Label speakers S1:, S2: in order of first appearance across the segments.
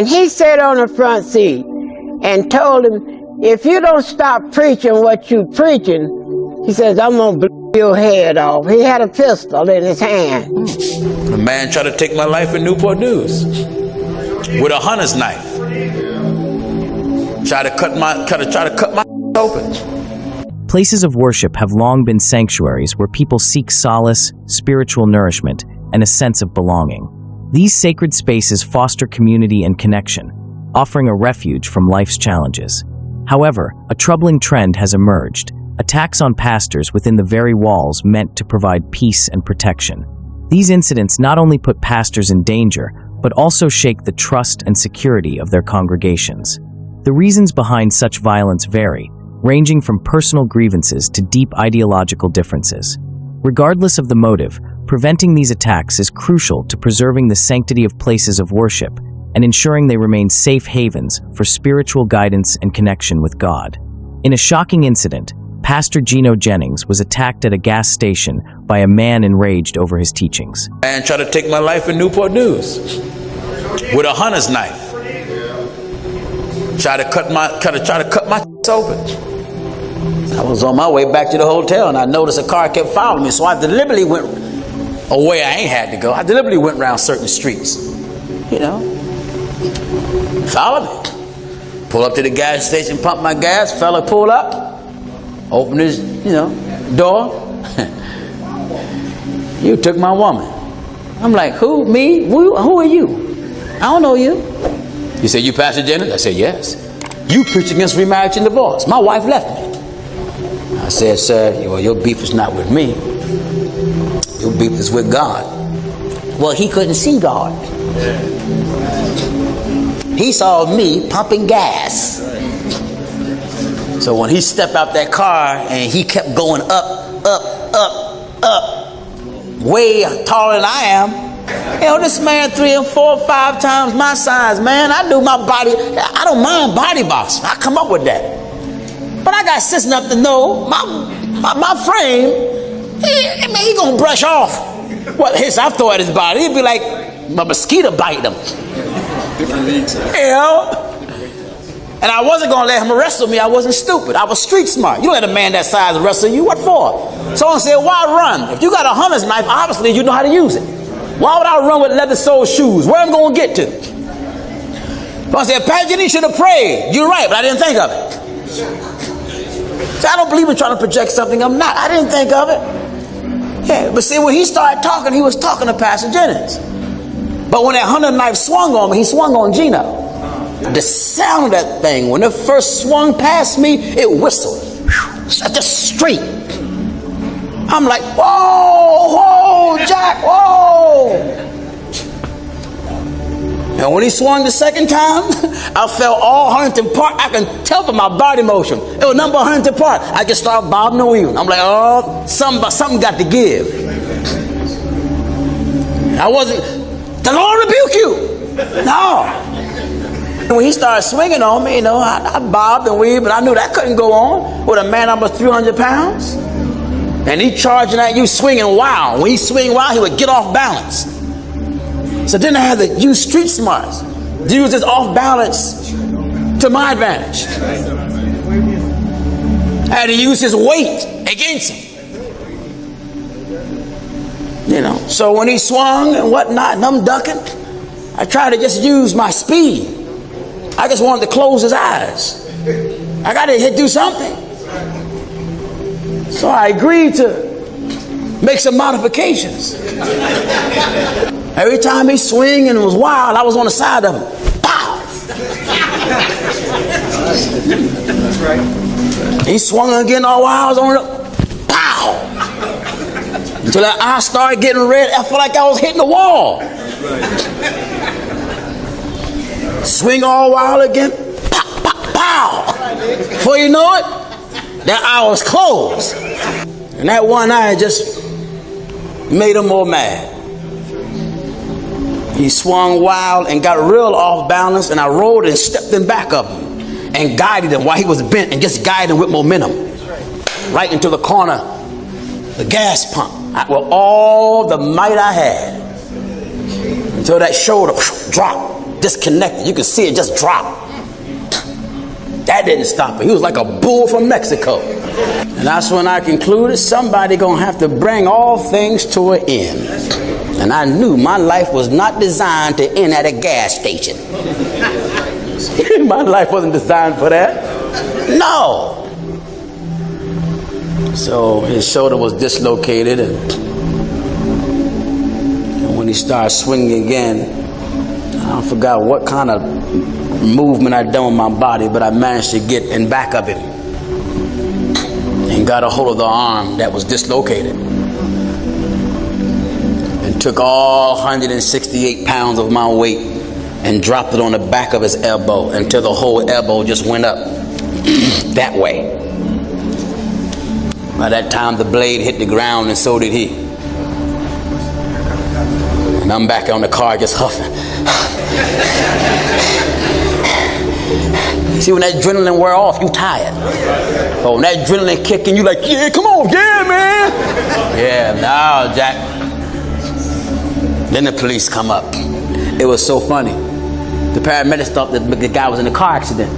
S1: And he sat on the front seat and told him, if you don't stop preaching what you preaching, he says, I'm going to blow your head off. He had a pistol in his hand.
S2: A man tried to take my life in Newport News with a hunter's knife. Try to cut my open.
S3: Places of worship have long been sanctuaries where people seek solace, spiritual nourishment, and a sense of belonging. These sacred spaces foster community and connection, offering a refuge from life's challenges. However, a troubling trend has emerged: attacks on pastors within the very walls meant to provide peace and protection. These incidents not only put pastors in danger, but also shake the trust and security of their congregations. The reasons behind such violence vary, ranging from personal grievances to deep ideological differences. Regardless of the motive, preventing these attacks is crucial to preserving the sanctity of places of worship and ensuring they remain safe havens for spiritual guidance and connection with God. In a shocking incident, Pastor Gino Jennings was attacked at a gas station by a man enraged over his teachings.
S2: A man tried to take my life in Newport News with a hunter's knife. Try to cut my open. I was on my way back to the hotel and I noticed a car kept following me, so I deliberately went away. I ain't had to go. I deliberately went around certain streets. You know, follow me. Pull up to the gas station, pump my gas. Fella pull up, open his, door. You took my woman. I'm like, who? Me? Who are you? I don't know you. He said, you Pastor Jennings? I said, yes. You preach against remarriage and divorce. My wife left me. I said, sir, well, your beef is not with me. Your beef is with God. Well, he couldn't see God. He saw me pumping gas. So when he stepped out that car and he kept going up, way taller than I am, this man 3 and 4, 5 times my size, man. I do my body. I don't mind body box. I come up with that. But I got sense enough to know my frame, he gonna brush off what his I throw at his body. He'd be like a mosquito bite him. And I wasn't gonna let him wrestle me. I wasn't stupid. I was street smart. You don't let a man that size wrestle you. What for? Someone said, why run? If you got a hunter's knife, obviously you know how to use it. Why would I run with leather soled shoes? Where am I gonna get to? So I said, Pastor, you should have prayed. You're right, but I didn't think of it. So I don't believe in trying to project something I'm not. I didn't think of it. Yeah, but see, when he started talking, he was talking to Pastor Jennings. But when that hunter knife swung on me, he swung on Gino. The sound of that thing, when it first swung past me, it whistled. Just straight. I'm like, whoa, Jack, whoa. And when he swung the second time, I felt all Huntington Park. I can tell from my body motion. It was nothing but Huntington Park. I just started bobbing and weaving. I'm like, oh, something got to give. I wasn't, the Lord rebuke you. No. When he started swinging on me, I bobbed and weaved, but I knew that couldn't go on with a man almost 300 pounds. And he charging at you, swinging wild. When he swing wild, he would get off balance. So then I had to use street smarts, to use this off balance to my advantage. I had to use his weight against him. So when he swung and whatnot, and I'm ducking, I tried to just use my speed. I just wanted to close his eyes. I got to do something. So I agreed to make some modifications. Every time he swing and it was wild, I was on the side of him. Pow! That's right. He swung again all wild, I was on the pow! Until that eye started getting red, I felt like I was hitting the wall. Swing all wild again, pow, pow, pow. Before you know it, that eye was closed. And that one eye just made him more mad. He swung wild and got real off balance, and I rolled and stepped in back of him and guided him while he was bent, and just guided him with momentum right into the corner, the gas pump, with all the might I had, until that shoulder dropped disconnected. You could see it just drop. That didn't stop him. He was like a bull from Mexico. And that's when I concluded somebody gonna have to bring all things to an end. And I knew my life was not designed to end at a gas station. My life wasn't designed for that. No. So his shoulder was dislocated, and when he started swinging again, I forgot what kind of movement I'd done with my body, but I managed to get in back of him and got a hold of the arm that was dislocated and took all 168 pounds of my weight and dropped it on the back of his elbow until the whole elbow just went up that way. By that time, the blade hit the ground, and so did he. And I'm back on the car just huffing. See, when that adrenaline wear off, you tired. But when that adrenaline kick in, you like, yeah, come on, yeah, man. Yeah, now, Jack. Then the police come up. It was so funny. The paramedics thought that the guy was in a car accident.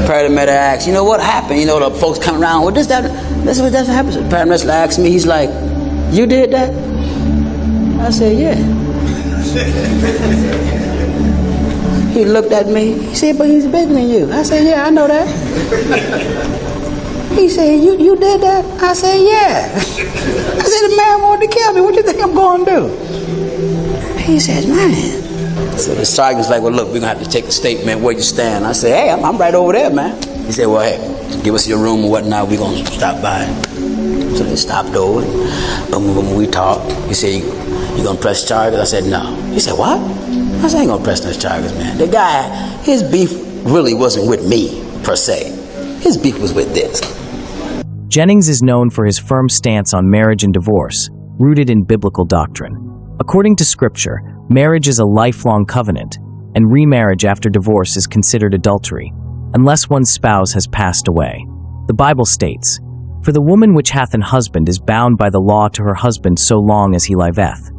S2: Paramedic asked, you know what happened? You know, the folks come around, well, this what happened. The paramedic asked me, he's like, you did that? I said, yeah. He looked at me, he said, but he's bigger than you. I said, yeah, I know that. He said, you did that? I said, yeah. I said, the man wanted to kill me. What do you think I'm going to do? He said, man. So the sergeant was like, well, look, we're going to have to take a statement where you stand. I said, hey, I'm right over there, man. He said, well, hey, give us your room or whatnot. We're going to stop by. So they stopped over. When we talked, he said, you going to press charges? I said, no. He said, what? I said, I ain't going to press those charges, man. The guy, his beef really wasn't with me, per se. His beef was with this.
S3: Jennings is known for his firm stance on marriage and divorce, rooted in biblical doctrine. According to Scripture, marriage is a lifelong covenant, and remarriage after divorce is considered adultery, unless one's spouse has passed away. The Bible states, "For the woman which hath an husband is bound by the law to her husband so long as he liveth.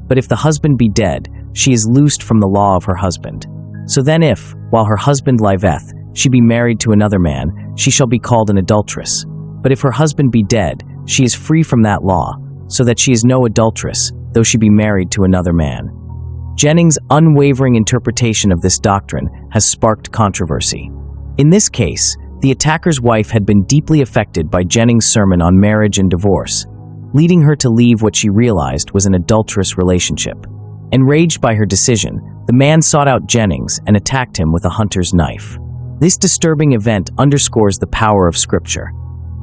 S3: But if the husband be dead, she is loosed from the law of her husband. So then if, while her husband liveth, she be married to another man, she shall be called an adulteress. But if her husband be dead, she is free from that law, so that she is no adulteress, though she be married to another man." Jennings' unwavering interpretation of this doctrine has sparked controversy. In this case, the attacker's wife had been deeply affected by Jennings' sermon on marriage and divorce, leading her to leave what she realized was an adulterous relationship. Enraged by her decision, the man sought out Jennings and attacked him with a hunter's knife. This disturbing event underscores the power of Scripture,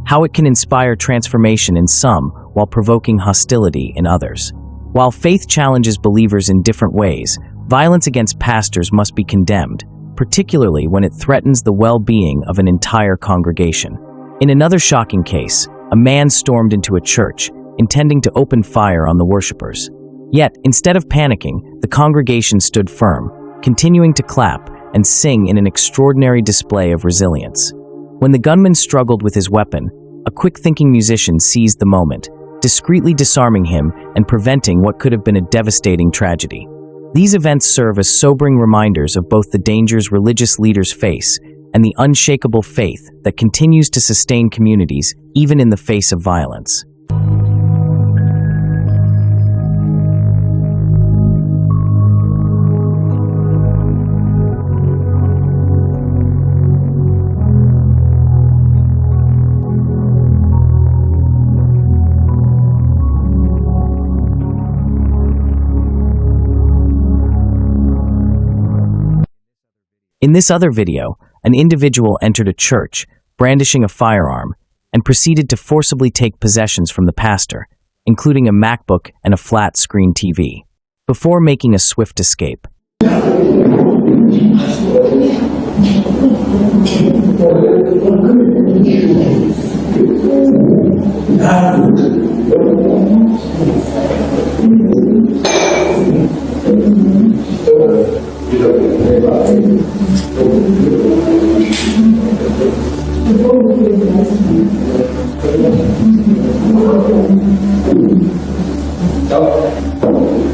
S3: how it can inspire transformation in some while provoking hostility in others. While faith challenges believers in different ways, violence against pastors must be condemned, particularly when it threatens the well-being of an entire congregation. In another shocking case, a man stormed into a church, intending to open fire on the worshipers. Yet, instead of panicking, the congregation stood firm, continuing to clap and sing in an extraordinary display of resilience. When the gunman struggled with his weapon, a quick-thinking musician seized the moment, discreetly disarming him and preventing what could have been a devastating tragedy. These events serve as sobering reminders of both the dangers religious leaders face and the unshakable faith that continues to sustain communities even in the face of violence. In this other video, an individual entered a church, brandishing a firearm, and proceeded to forcibly take possessions from the pastor, including a MacBook and a flat-screen TV, before making a swift escape.
S4: Stop.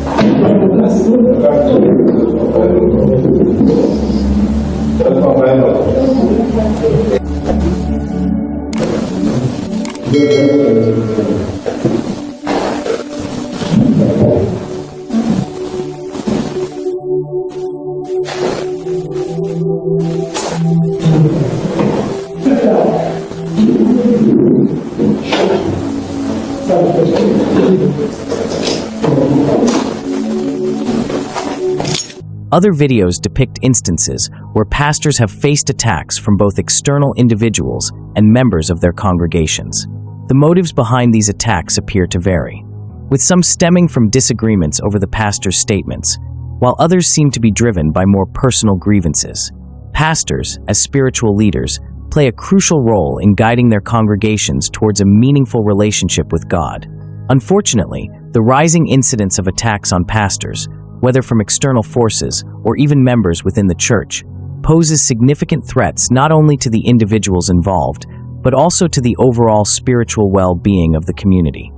S3: Other videos depict instances where pastors have faced attacks from both external individuals and members of their congregations. The motives behind these attacks appear to vary, with some stemming from disagreements over the pastor's statements, while others seem to be driven by more personal grievances. Pastors, as spiritual leaders, play a crucial role in guiding their congregations towards a meaningful relationship with God. Unfortunately, the rising incidence of attacks on pastors, whether from external forces or even members within the church, poses significant threats not only to the individuals involved, but also to the overall spiritual well-being of the community.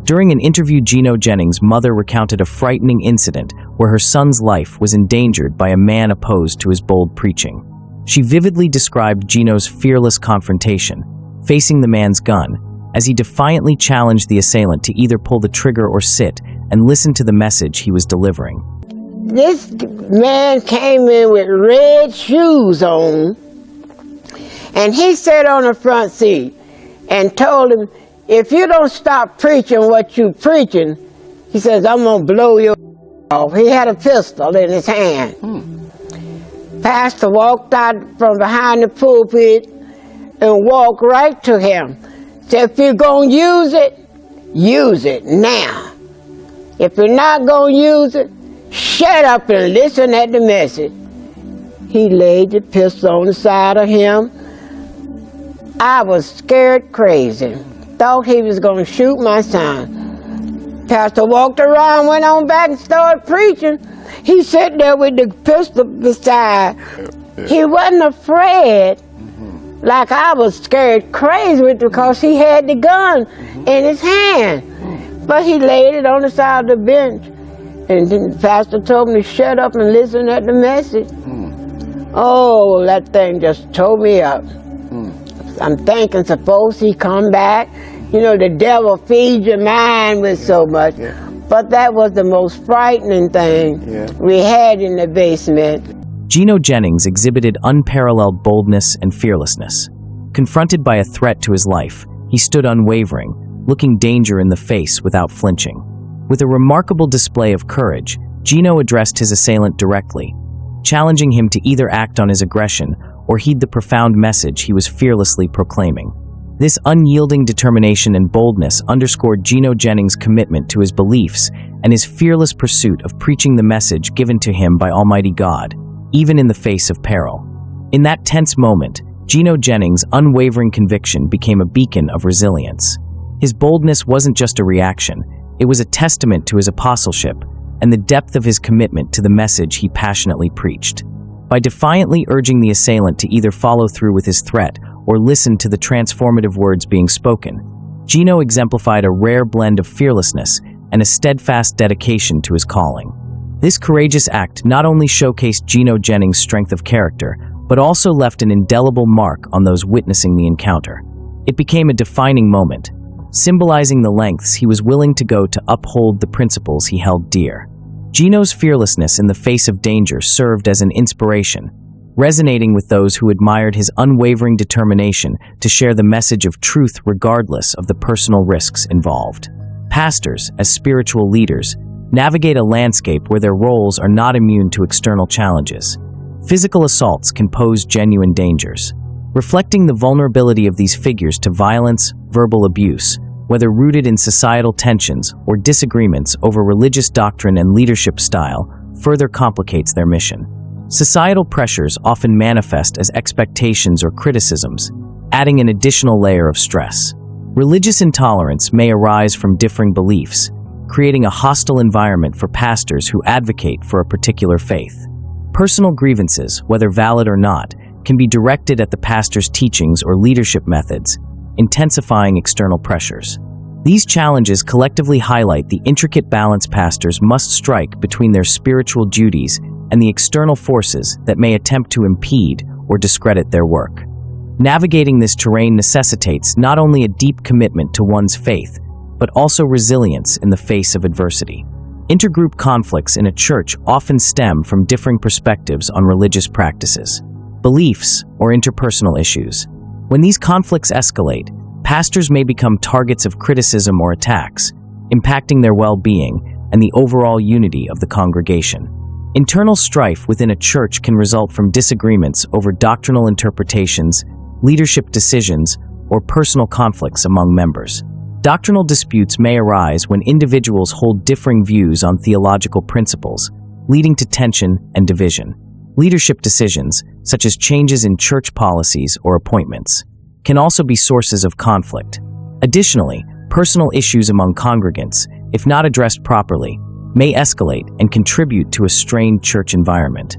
S3: During an interview, Gino Jennings' mother recounted a frightening incident where her son's life was endangered by a man opposed to his bold preaching. She vividly described Gino's fearless confrontation, facing the man's gun, as he defiantly challenged the assailant to either pull the trigger or sit and listen to the message he was delivering.
S1: This man came in with red shoes on, and he sat on the front seat and told him, if you don't stop preaching what you preaching, he says, I'm going to blow your off. He had a pistol in his hand. Pastor walked out from behind the pulpit and walked right to him. Said, if you're going to use it now. If you're not going to use it, shut up and listen at the message. He laid the pistol on the side of him. I was scared crazy. Thought he was going to shoot my son. Pastor walked around, went on back and started preaching. He sat there with the pistol beside. He wasn't afraid like I was scared crazy with because he had the gun in his hand. But he laid it on the side of the bench. And then the pastor told me to shut up and listen at the message. Oh, that thing just tore me up. I'm thinking, suppose he come back. You know, the devil feeds your mind with so much. But that was the most frightening thing we had in the basement.
S3: Gino Jennings exhibited unparalleled boldness and fearlessness. Confronted by a threat to his life, he stood unwavering, looking danger in the face without flinching. With a remarkable display of courage, Gino addressed his assailant directly, challenging him to either act on his aggression or heed the profound message he was fearlessly proclaiming. This unyielding determination and boldness underscored Gino Jennings' commitment to his beliefs and his fearless pursuit of preaching the message given to him by Almighty God, even in the face of peril. In that tense moment, Gino Jennings' unwavering conviction became a beacon of resilience. His boldness wasn't just a reaction, it was a testament to his apostleship and the depth of his commitment to the message he passionately preached. By defiantly urging the assailant to either follow through with his threat or listen to the transformative words being spoken, Gino exemplified a rare blend of fearlessness and a steadfast dedication to his calling. This courageous act not only showcased Gino Jennings' strength of character, but also left an indelible mark on those witnessing the encounter. It became a defining moment, symbolizing the lengths he was willing to go to uphold the principles he held dear. Gino's fearlessness in the face of danger served as an inspiration, resonating with those who admired his unwavering determination to share the message of truth regardless of the personal risks involved. Pastors, as spiritual leaders, navigate a landscape where their roles are not immune to external challenges. Physical assaults can pose genuine dangers. Reflecting the vulnerability of these figures to violence, verbal abuse, whether rooted in societal tensions or disagreements over religious doctrine and leadership style, further complicates their mission. Societal pressures often manifest as expectations or criticisms, adding an additional layer of stress. Religious intolerance may arise from differing beliefs, creating a hostile environment for pastors who advocate for a particular faith. Personal grievances, whether valid or not, can be directed at the pastor's teachings or leadership methods, intensifying external pressures. These challenges collectively highlight the intricate balance pastors must strike between their spiritual duties and the external forces that may attempt to impede or discredit their work. Navigating this terrain necessitates not only a deep commitment to one's faith, but also resilience in the face of adversity. Intergroup conflicts in a church often stem from differing perspectives on religious practices, beliefs, or interpersonal issues. When these conflicts escalate, pastors may become targets of criticism or attacks, impacting their well-being and the overall unity of the congregation. Internal strife within a church can result from disagreements over doctrinal interpretations, leadership decisions, or personal conflicts among members. Doctrinal disputes may arise when individuals hold differing views on theological principles, leading to tension and division. Leadership decisions, such as changes in church policies or appointments, can also be sources of conflict. Additionally, personal issues among congregants, if not addressed properly, may escalate and contribute to a strained church environment.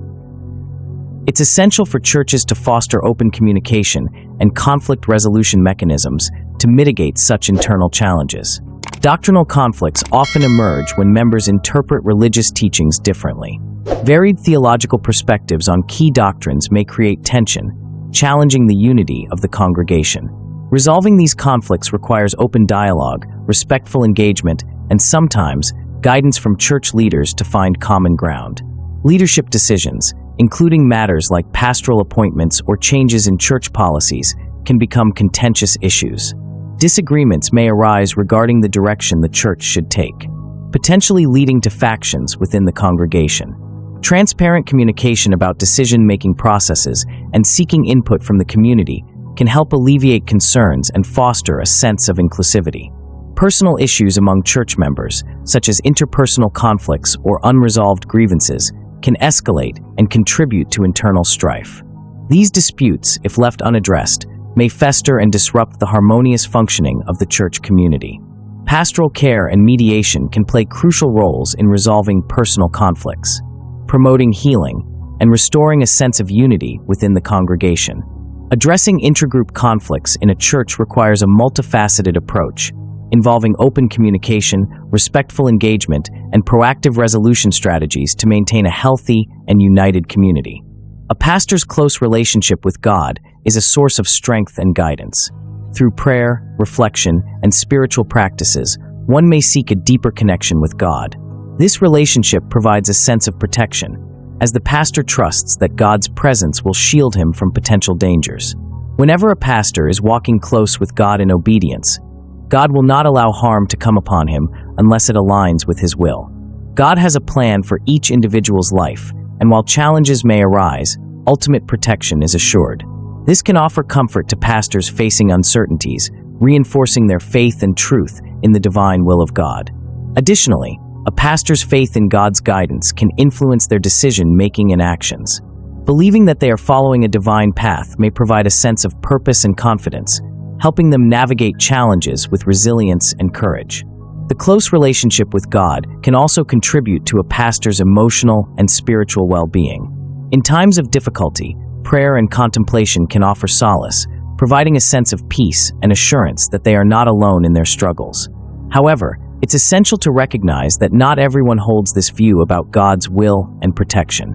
S3: It's essential for churches to foster open communication and conflict resolution mechanisms to mitigate such internal challenges. Doctrinal conflicts often emerge when members interpret religious teachings differently. Varied theological perspectives on key doctrines may create tension, challenging the unity of the congregation. Resolving these conflicts requires open dialogue, respectful engagement, and sometimes guidance from church leaders to find common ground. Leadership decisions, including matters like pastoral appointments or changes in church policies, can become contentious issues. Disagreements may arise regarding the direction the church should take, potentially leading to factions within the congregation. Transparent communication about decision-making processes and seeking input from the community can help alleviate concerns and foster a sense of inclusivity. Personal issues among church members, such as interpersonal conflicts or unresolved grievances, can escalate and contribute to internal strife. These disputes, if left unaddressed, may fester and disrupt the harmonious functioning of the church community. Pastoral care and mediation can play crucial roles in resolving personal conflicts, promoting healing, and restoring a sense of unity within the congregation. Addressing intragroup conflicts in a church requires a multifaceted approach, involving open communication, respectful engagement, and proactive resolution strategies to maintain a healthy and united community. A pastor's close relationship with God is a source of strength and guidance. Through prayer, reflection, and spiritual practices, one may seek a deeper connection with God. This relationship provides a sense of protection, as the pastor trusts that God's presence will shield him from potential dangers. Whenever a pastor is walking close with God in obedience, God will not allow harm to come upon him unless it aligns with his will. God has a plan for each individual's life, and while challenges may arise, ultimate protection is assured. This can offer comfort to pastors facing uncertainties, reinforcing their faith and truth in the divine will of God. Additionally, a pastor's faith in God's guidance can influence their decision-making and actions. Believing that they are following a divine path may provide a sense of purpose and confidence, helping them navigate challenges with resilience and courage. The close relationship with God can also contribute to a pastor's emotional and spiritual well-being. In times of difficulty, prayer and contemplation can offer solace, providing a sense of peace and assurance that they are not alone in their struggles. However, it's essential to recognize that not everyone holds this view about God's will and protection.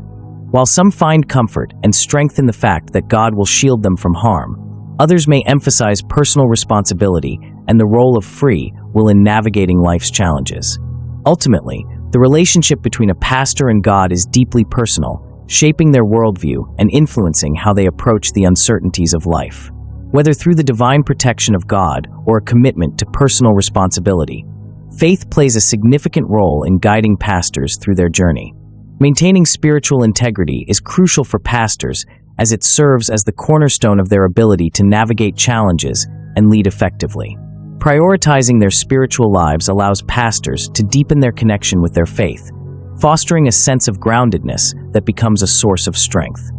S3: While some find comfort and strength in the fact that God will shield them from harm, others may emphasize personal responsibility and the role of free will in navigating life's challenges. Ultimately, the relationship between a pastor and God is deeply personal, shaping their worldview and influencing how they approach the uncertainties of life. Whether through the divine protection of God or a commitment to personal responsibility, faith plays a significant role in guiding pastors through their journey. Maintaining spiritual integrity is crucial for pastors as it serves as the cornerstone of their ability to navigate challenges and lead effectively. Prioritizing their spiritual lives allows pastors to deepen their connection with their faith, fostering a sense of groundedness that becomes a source of strength.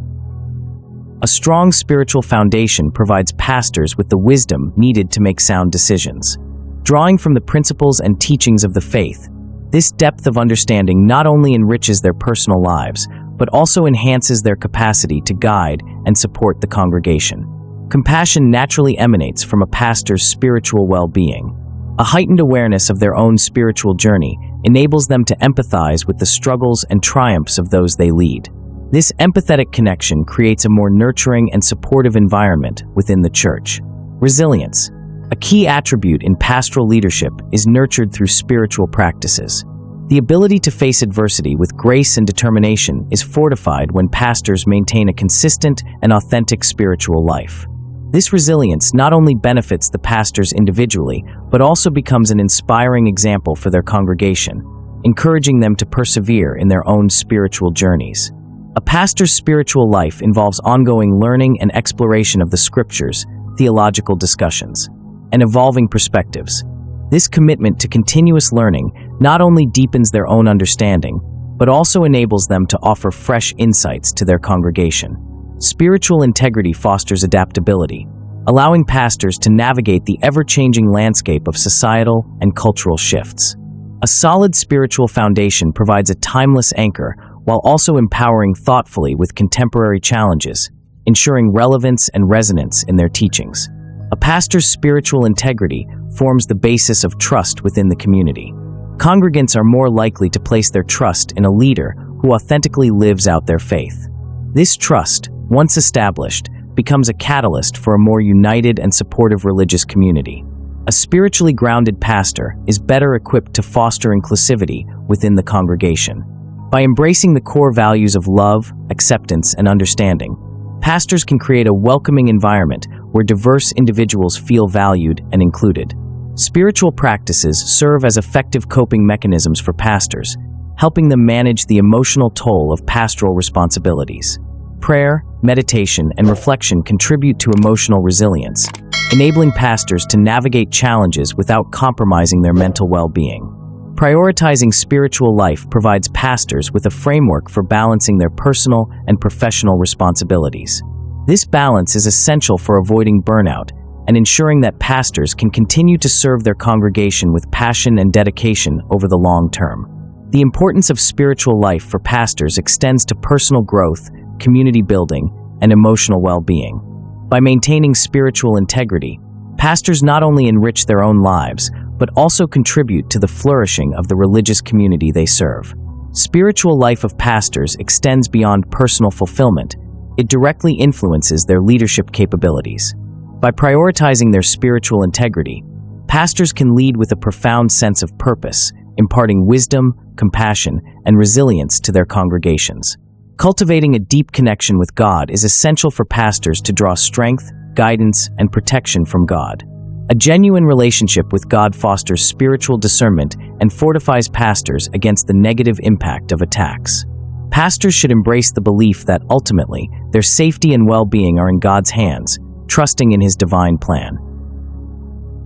S3: A strong spiritual foundation provides pastors with the wisdom needed to make sound decisions. Drawing from the principles and teachings of the faith, this depth of understanding not only enriches their personal lives, but also enhances their capacity to guide and support the congregation. Compassion naturally emanates from a pastor's spiritual well-being. A heightened awareness of their own spiritual journey enables them to empathize with the struggles and triumphs of those they lead. This empathetic connection creates a more nurturing and supportive environment within the church. Resilience. A key attribute in pastoral leadership is nurtured through spiritual practices. The ability to face adversity with grace and determination is fortified when pastors maintain a consistent and authentic spiritual life. This resilience not only benefits the pastors individually, but also becomes an inspiring example for their congregation, encouraging them to persevere in their own spiritual journeys. A pastor's spiritual life involves ongoing learning and exploration of the scriptures, theological discussions, and evolving perspectives. This commitment to continuous learning not only deepens their own understanding, but also enables them to offer fresh insights to their congregation. Spiritual integrity fosters adaptability, allowing pastors to navigate the ever-changing landscape of societal and cultural shifts. A solid spiritual foundation provides a timeless anchor while also empowering thoughtfully with contemporary challenges, ensuring relevance and resonance in their teachings. A pastor's spiritual integrity forms the basis of trust within the community. Congregants are more likely to place their trust in a leader who authentically lives out their faith. This trust, once established, becomes a catalyst for a more united and supportive religious community. A spiritually grounded pastor is better equipped to foster inclusivity within the congregation. By embracing the core values of love, acceptance, and understanding, pastors can create a welcoming environment where diverse individuals feel valued and included. Spiritual practices serve as effective coping mechanisms for pastors, helping them manage the emotional toll of pastoral responsibilities. Prayer, meditation, and reflection contribute to emotional resilience, enabling pastors to navigate challenges without compromising their mental well-being. Prioritizing spiritual life provides pastors with a framework for balancing their personal and professional responsibilities. This balance is essential for avoiding burnout and ensuring that pastors can continue to serve their congregation with passion and dedication over the long term. The importance of spiritual life for pastors extends to personal growth, community building, and emotional well-being. By maintaining spiritual integrity, pastors not only enrich their own lives, but also contribute to the flourishing of the religious community they serve. Spiritual life of pastors extends beyond personal fulfillment. It directly influences their leadership capabilities. By prioritizing their spiritual integrity, pastors can lead with a profound sense of purpose, imparting wisdom, compassion, and resilience to their congregations. Cultivating a deep connection with God is essential for pastors to draw strength, guidance, and protection from God. A genuine relationship with God fosters spiritual discernment and fortifies pastors against the negative impact of attacks. Pastors should embrace the belief that ultimately their safety and well-being are in God's hands, trusting in His divine plan.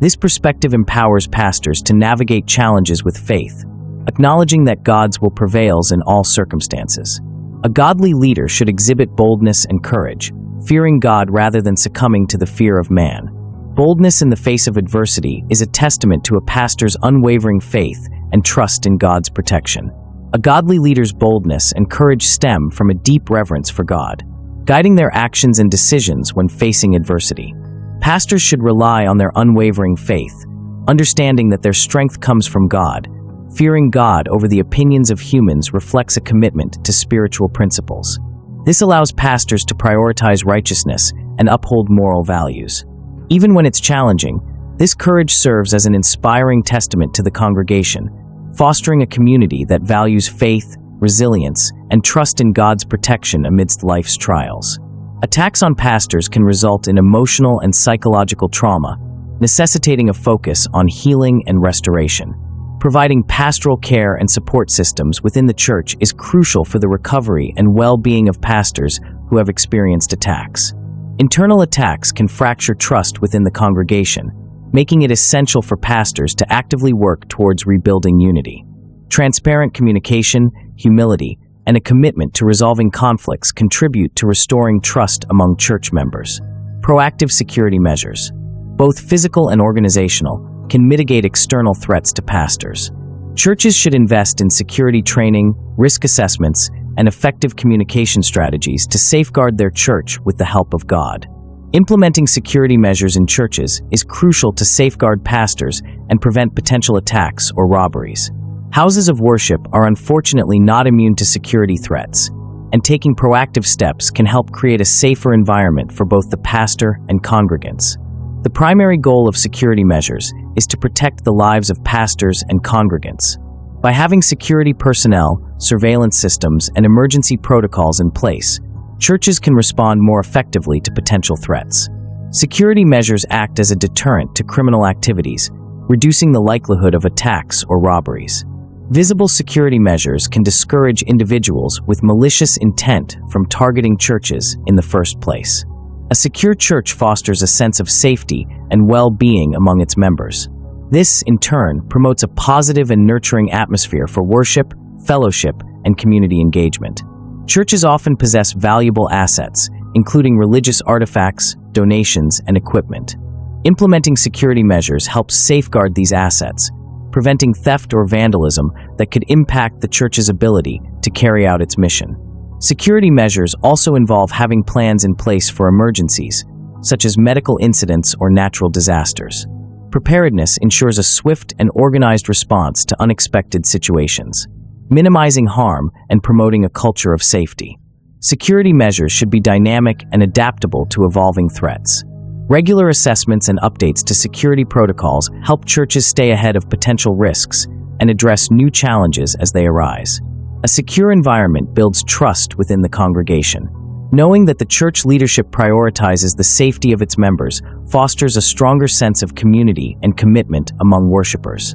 S3: This perspective empowers pastors to navigate challenges with faith, acknowledging that God's will prevails in all circumstances. A godly leader should exhibit boldness and courage, fearing God rather than succumbing to the fear of man. Boldness in the face of adversity is a testament to a pastor's unwavering faith and trust in God's protection. A godly leader's boldness and courage stem from a deep reverence for God, guiding their actions and decisions when facing adversity. Pastors should rely on their unwavering faith, understanding that their strength comes from God. Fearing God over the opinions of humans reflects a commitment to spiritual principles. This allows pastors to prioritize righteousness and uphold moral values. Even when it's challenging, this courage serves as an inspiring testament to the congregation, fostering a community that values faith, resilience, and trust in God's protection amidst life's trials. Attacks on pastors can result in emotional and psychological trauma, necessitating a focus on healing and restoration. Providing pastoral care and support systems within the church is crucial for the recovery and well-being of pastors who have experienced attacks. Internal attacks can fracture trust within the congregation, making it essential for pastors to actively work towards rebuilding unity. Transparent communication, humility, and a commitment to resolving conflicts contribute to restoring trust among church members. Proactive security measures, both physical and organizational, can mitigate external threats to pastors. Churches should invest in security training, risk assessments, and effective communication strategies to safeguard their church with the help of God. Implementing security measures in churches is crucial to safeguard pastors and prevent potential attacks or robberies. Houses of worship are unfortunately not immune to security threats. and taking proactive steps can help create a safer environment for both the pastor and congregants. The primary goal of security measures is to protect the lives of pastors and congregants. By having security personnel, surveillance systems, and emergency protocols in place, churches can respond more effectively to potential threats. Security measures act as a deterrent to criminal activities, reducing the likelihood of attacks or robberies. Visible security measures can discourage individuals with malicious intent from targeting churches in the first place. A secure church fosters a sense of safety and well-being among its members. This, in turn, promotes a positive and nurturing atmosphere for worship, fellowship, and community engagement. Churches often possess valuable assets, including religious artifacts, donations, and equipment. Implementing security measures helps safeguard these assets, preventing theft or vandalism that could impact the church's ability to carry out its mission. Security measures also involve having plans in place for emergencies, such as medical incidents or natural disasters. Preparedness ensures a swift and organized response to unexpected situations, minimizing harm and promoting a culture of safety. Security measures should be dynamic and adaptable to evolving threats. Regular assessments and updates to security protocols help churches stay ahead of potential risks and address new challenges as they arise. A secure environment builds trust within the congregation. Knowing that the church leadership prioritizes the safety of its members fosters a stronger sense of community and commitment among worshipers.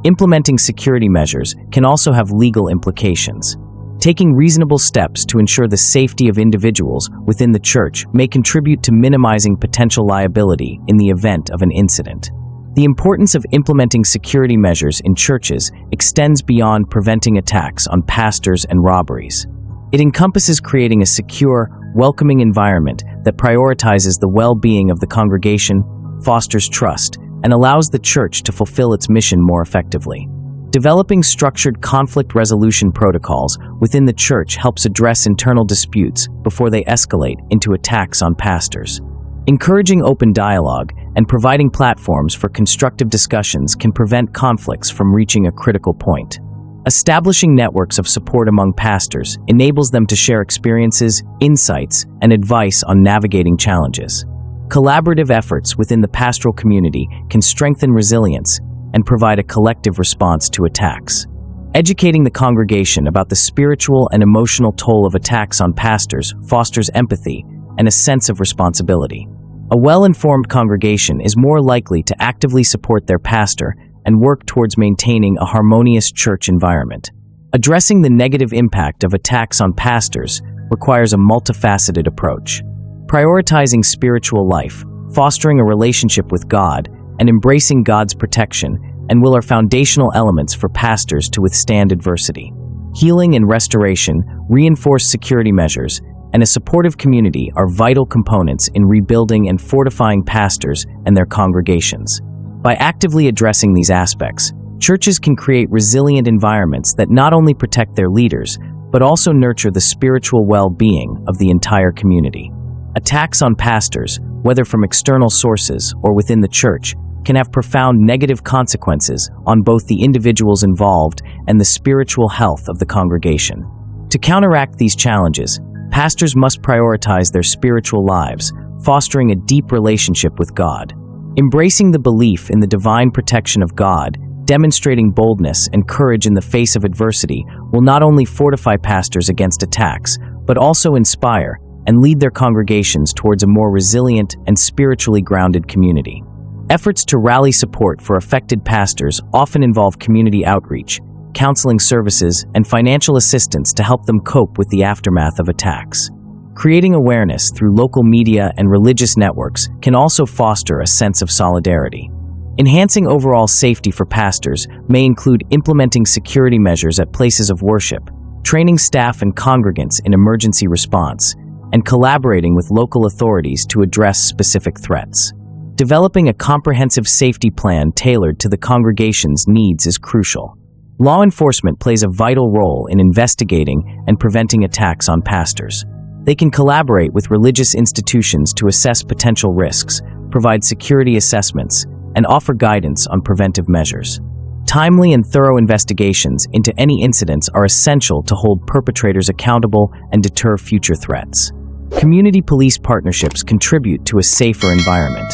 S3: Implementing security measures can also have legal implications. Taking reasonable steps to ensure the safety of individuals within the church may contribute to minimizing potential liability in the event of an incident. The importance of implementing security measures in churches extends beyond preventing attacks on pastors and robberies. It encompasses creating a secure, welcoming environment that prioritizes the well-being of the congregation, fosters trust, and allows the church to fulfill its mission more effectively. Developing structured conflict resolution protocols within the church helps address internal disputes before they escalate into attacks on pastors. Encouraging open dialogue and providing platforms for constructive discussions can prevent conflicts from reaching a critical point. Establishing networks of support among pastors enables them to share experiences, insights, and advice on navigating challenges. Collaborative efforts within the pastoral community can strengthen resilience and provide a collective response to attacks. Educating the congregation about the spiritual and emotional toll of attacks on pastors fosters empathy and a sense of responsibility. A well-informed congregation is more likely to actively support their pastor and work towards maintaining a harmonious church environment. Addressing the negative impact of attacks on pastors requires a multifaceted approach. Prioritizing spiritual life, fostering a relationship with God, and embracing God's protection and will are foundational elements for pastors to withstand adversity. Healing and restoration, reinforced security measures, and a supportive community are vital components in rebuilding and fortifying pastors and their congregations. By actively addressing these aspects, churches can create resilient environments that not only protect their leaders, but also nurture the spiritual well-being of the entire community. Attacks on pastors, whether from external sources or within the church, can have profound negative consequences on both the individuals involved and the spiritual health of the congregation. To counteract these challenges, pastors must prioritize their spiritual lives, fostering a deep relationship with God. Embracing the belief in the divine protection of God, demonstrating boldness and courage in the face of adversity, will not only fortify pastors against attacks, but also inspire and lead their congregations towards a more resilient and spiritually grounded community. Efforts to rally support for affected pastors often involve community outreach, counseling services, and financial assistance to help them cope with the aftermath of attacks. Creating awareness through local media and religious networks can also foster a sense of solidarity. Enhancing overall safety for pastors may include implementing security measures at places of worship, training staff and congregants in emergency response, and collaborating with local authorities to address specific threats. Developing a comprehensive safety plan tailored to the congregation's needs is crucial. Law enforcement plays a vital role in investigating and preventing attacks on pastors. They can collaborate with religious institutions to assess potential risks, provide security assessments, and offer guidance on preventive measures. Timely and thorough investigations into any incidents are essential to hold perpetrators accountable and deter future threats. Community police partnerships contribute to a safer environment,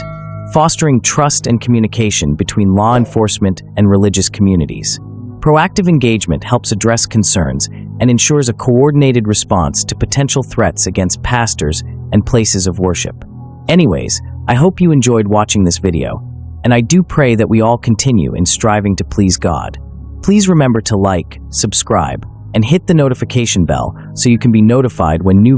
S3: fostering trust and communication between law enforcement and religious communities. Proactive engagement helps address concerns and ensures a coordinated response to potential threats against pastors and places of worship. Anyways, I hope you enjoyed watching this video, and I do pray that we all continue in striving to please God. Please remember to like, subscribe, and hit the notification bell so you can be notified when new